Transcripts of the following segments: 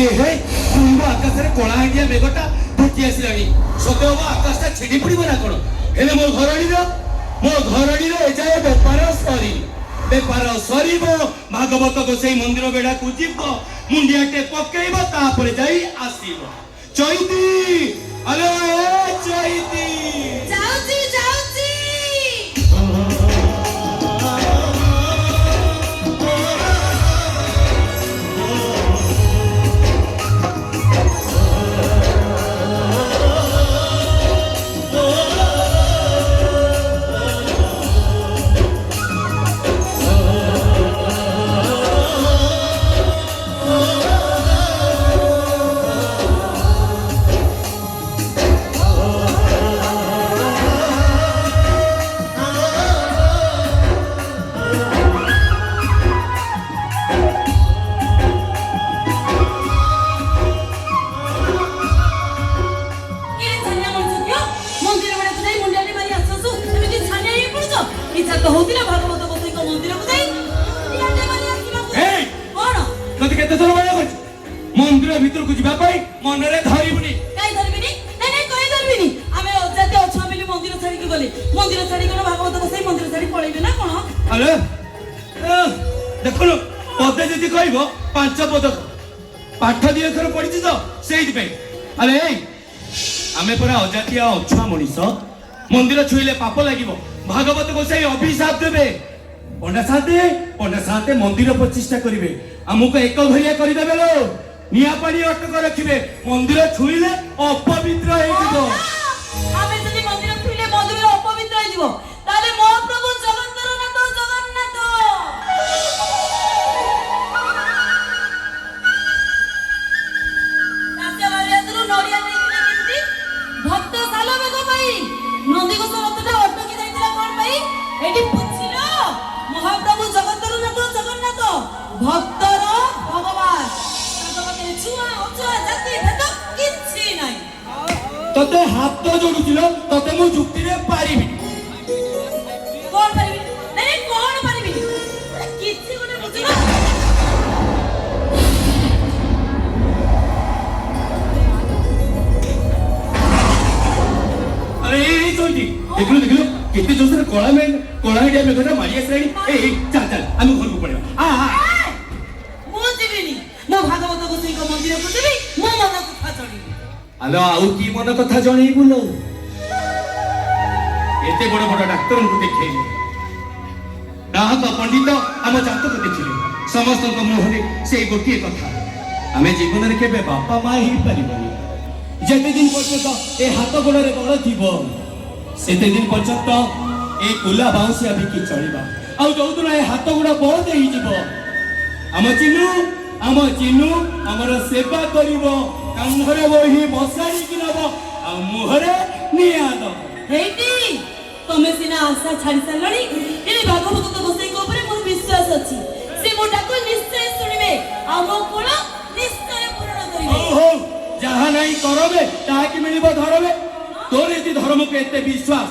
हे आकाश में कला इंडिया मेघटा फुटी आसला सत्य हम आकाशटा छिड़ी पड़ो ना कौन हेले मो घरणी एजाए बेपार सर भागवत गोसाई मंदिर बेड़ा को जीव मुंडियाटे पकेब तापर जाई आसीब चैती अरे चैती जाउची जाउची मंदिर भीतर को जीवा पाई मनरे धरिबुनी काई धरबिनी नै नै कोई धरबिनी आमे अजाते अछा बिली मंदिर छाड़ी के गले मंदिर छाड़ी कोन भागवत गोसाई मंदिर छाड़ी पळेबे ना कोन अरे देखो पदे जदि कहबो पांच पद पाठ दी अक्षर पढिछि तो सेहि पे अरे आमे पूरा अजाती अछुआ मनीष मंदिर छुईले पाप लागिबो भागवत गोसाई अभिशाप देबे पंडा साथे मंदिर प्रतिष्ठा करिवे हमको एक घरिया करि देबे लो निया पानी अटक रखिबे मंदिर छुईले अपवित्र हे जिवो आमे जदि मंदिर छुईले मंदिर अपवित्र हे जिवो ताले महाप्रभु जगन्नाथ राजवाड़ियातरु नडिया नेकिले किंती भक्त सालो बेग पाई नंदी को रथटा अटकी जाइतिला कोन पाई एडी पुछिलो महाप्रभु जगन्नाथ भक्तर भगवान तते हाथ जोड़ुचिलो तते मु जुक्ति रे पारिबी कोन पारिबी नै कोन पारिबी किछि कोने बुझिलो अरे चोटी देखलो कितने जोर से कोला इंडिया में घटा मारी आसरानी ए चल हम घर को पड़ेगा मु जीविनी मो भागवत गोसाई को मंदिर को जीवी मो मन कथा जणी आलो आउ की मन कथा जणी बोलो एते बड़ डाक्टर को देखैली डाहक पंडित हम जातक देखिले समस्त को मुहरे से गोटिए कथा हमें जीवन रे केबे बापा मां ही परिबनी जेते दिन पर्यंत ए हाथ गोड़े बड़ थीबो सेते दिन पर्यंत ए कुला बाउंसिया बिकी चलिबा आ जो दिन ए हाथ गोड़ बहुत ही जीवो आम चिन्नू आमर सेवा करिवो कांधरे वही बसाड़ी कि नबो आ मुहरे निया दो हेटी तमे सिना आशा छाड़ी सलणी ए भागवत गोसाई को ऊपर मोर विश्वास अछि से मोटा को निश्चय सुनिबे आ मो कोण निश्चय पूर्ण करिवे हो जहा नहीं करबे ता कि मिलिबो धरबे तोर यदि धर्म के एते विश्वास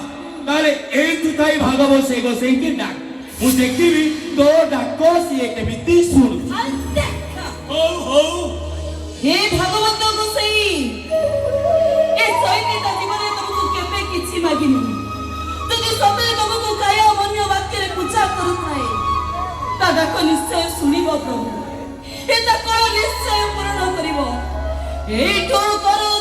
ताले ए तुताई भागवत से गोसाई के डाक मु देखिबी तो डाको सिए के बिति सुन हो हे भागवत गोसाई ए सैनी ता जीवन तुमको केबे किछि मागिनी तुझे सतरे तुमको काय अमन्य वाक्य रे पूजा करूथाए दादा को निश्चय सुनिबो प्रभु ए ता को निश्चय पूर्ण करिवो एठो करो